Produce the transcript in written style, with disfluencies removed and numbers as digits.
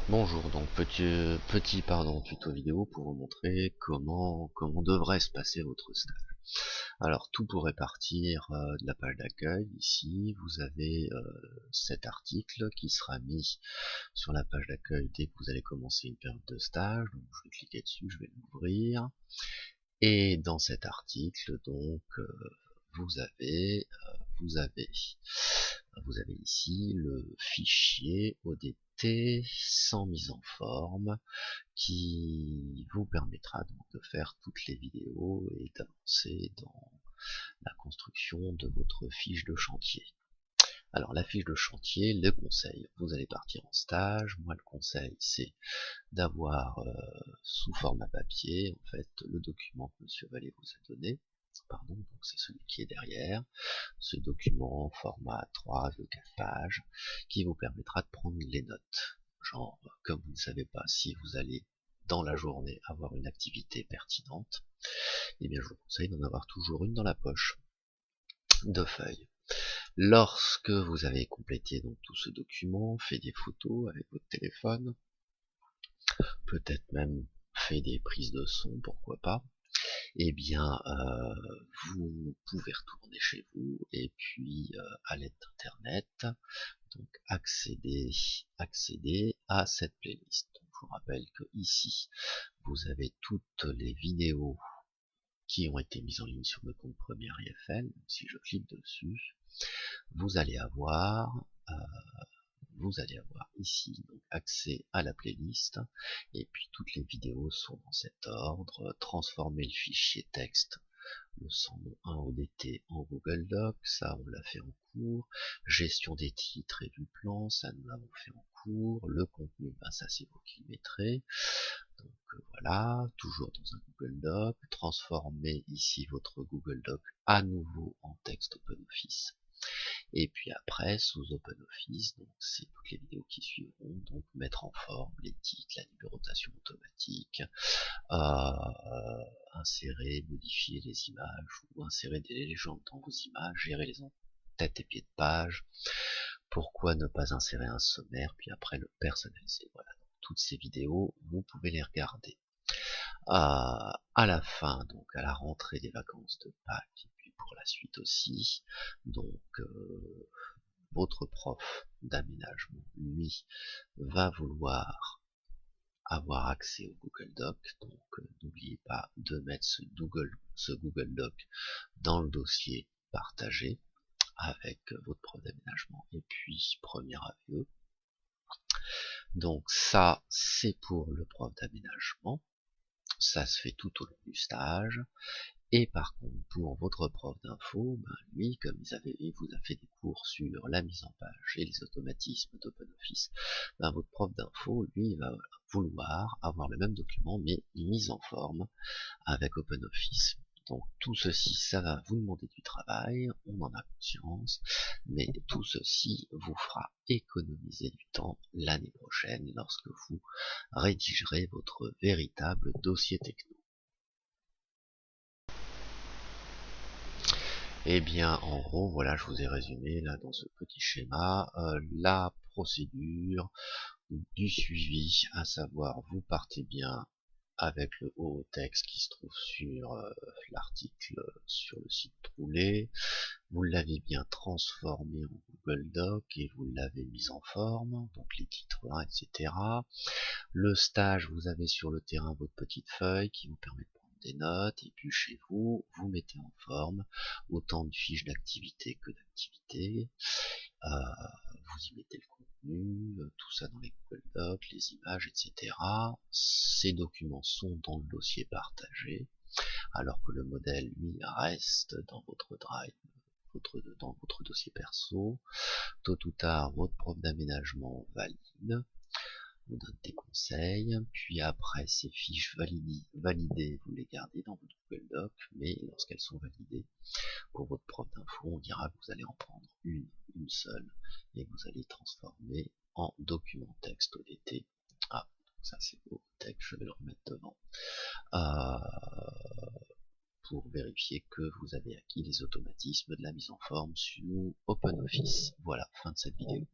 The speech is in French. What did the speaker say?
Bonjour, donc petit tuto vidéo pour vous montrer comment devrait se passer votre stage. Alors tout pourrait partir de la page d'accueil. Ici vous avez cet article qui sera mis sur la page d'accueil dès que vous allez commencer une période de stage. Donc je vais cliquer dessus, je vais l'ouvrir. Et dans cet article donc vous avez vous avez vous avez ici le fichier ODT sans mise en forme qui vous permettra donc de faire toutes les vidéos et d'avancer dans la construction de votre fiche de chantier. Alors la fiche de chantier, le conseil, vous allez partir en stage, moi le conseil c'est d'avoir sous format papier en fait le document que Monsieur Vallée vous a donné, pardon, donc c'est celui qui est derrière, ce document format 3 de 4 pages qui vous permettra de prendre les notes. Genre, comme vous ne savez pas si vous allez dans la journée avoir une activité pertinente, eh bien je vous conseille d'en avoir toujours une dans la poche de feuilles. Lorsque vous avez complété donc tout ce document, fait des photos avec votre téléphone, peut-être même fait des prises de son, pourquoi pas, eh bien vous pouvez retourner chez vous et puis à l'aide d'internet donc accéder à cette playlist. Donc, je vous rappelle que ici vous avez toutes les vidéos qui ont été mises en ligne sur le compte Première IFL. Donc, si je clique dessus, vous allez avoir ici donc accès à la playlist et puis toutes les vidéos sont dans cet ordre. Transformer le fichier texte le 101 ODT en Google Doc, ça on l'a fait en cours. Gestion des titres et du plan, ça nous l'avons fait en cours. Le contenu, ben ça c'est vous qui le mettrez. Donc voilà, toujours dans un Google Doc. Transformez ici votre Google Doc à nouveau en texte OpenOffice. Et puis après, sous OpenOffice, donc c'est toutes les vidéos qui suivront, donc mettre en forme les titres, la numérotation automatique, insérer, modifier les images ou insérer des légendes dans vos images, gérer les tête et pieds de page. Pourquoi ne pas insérer un sommaire puis après le personnaliser. Voilà, donc toutes ces vidéos, vous pouvez les regarder. À la fin, donc à la rentrée des vacances de Pâques et puis pour la suite aussi, donc votre prof d'aménagement, lui, va vouloir avoir accès au Google Doc, donc n'oubliez pas de mettre ce Google Doc dans le dossier partagé avec votre prof d'aménagement et puis premier AVE. Donc ça c'est pour le prof d'aménagement, ça se fait tout au long du stage. Et par contre, pour votre prof d'info, ben lui, comme il vous a fait des cours sur la mise en page et les automatismes d'OpenOffice, ben votre prof d'info, lui, il va vouloir avoir le même document, mais mis en forme avec OpenOffice. Donc tout ceci, ça va vous demander du travail, on en a conscience, mais tout ceci vous fera économiser du temps l'année prochaine lorsque vous rédigerez votre véritable dossier techno. Eh bien, en gros, voilà, je vous ai résumé là dans ce petit schéma la procédure du suivi, à savoir vous partez bien avec le haut texte qui se trouve sur l'article sur le site Troulet, vous l'avez bien transformé en Google Doc et vous l'avez mis en forme, donc les titres, etc. Le stage, vous avez sur le terrain votre petite feuille qui vous permet de prendre des notes, et puis chez vous, vous mettez en forme autant de fiches d'activité que d'activités, vous y mettez le contenu, tout ça dans les Google Docs, les images, etc. Ces documents sont dans le dossier partagé, alors que le modèle, lui, reste dans votre drive, dans votre dossier perso. Tôt ou tard, votre prof d'aménagement valide, vous donne des conseils, puis après ces fiches validées, vous les gardez dans votre Google Doc, mais lorsqu'elles sont validées, pour votre prof d'info, on dira que vous allez en prendre une seule, et que vous allez transformer en document texte ODT. Ah, ça c'est beau, texte, je vais le remettre devant, pour vérifier que vous avez acquis les automatismes de la mise en forme sous OpenOffice. Voilà, fin de cette vidéo.